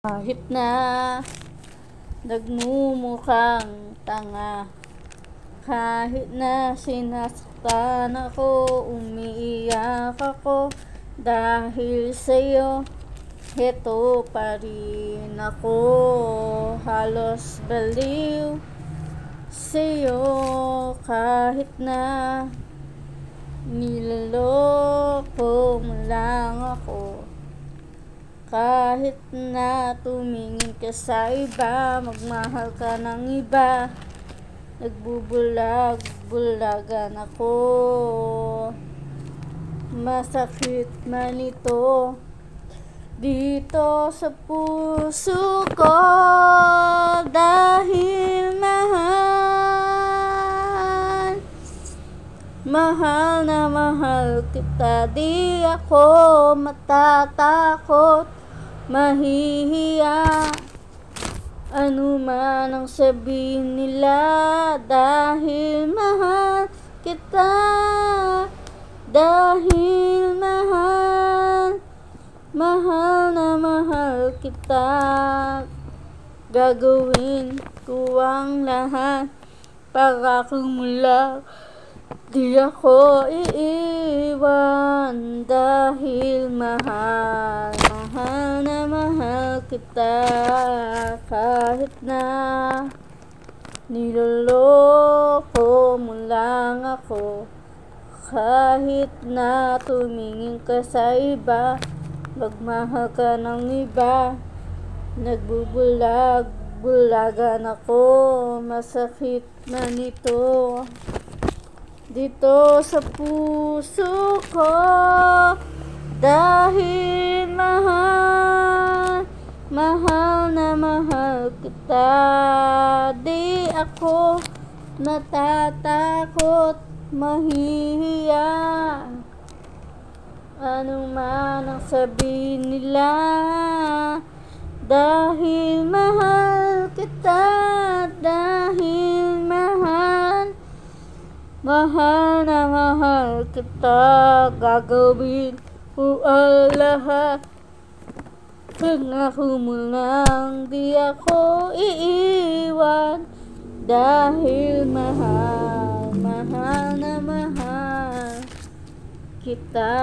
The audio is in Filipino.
Kahit na nagmumukhang tanga, kahit na sinasaktan ako, umiiyak ako dahil sa'yo, heto pa rin ako. Halos baliw sa'yo, kahit na niloloko mo lang ako. Kahit na tumingin ka sa iba, magmahal ka ng iba, nagbubulag-bulagan ako. Masakit man ito dito sa puso ko, dahil mahal na mahal kita. Di ako matatakot, mahihiya ano man ang sabihin nila, dahil mahal kita, dahil mahal na mahal kita. Gagawin ko ang lahat para kumula, di ako iiwan, dahil mahal na mahal kita. Kahit na niloloko mo lang ako, kahit na tumingin ka sa iba, magmahal ka ng iba, nagbubulag-bulagan ako. Masakit man ito dito sa puso ko, dahil mahal na mahal kita. Di ako natatakot, mahihiya ano man ang sabihin nila, dahil mahal kita, dahil mahal na mahal kita. Gagawin ko ang lahat, pangako mo lang, di ako iiwan, dahil mahal na mahal kita.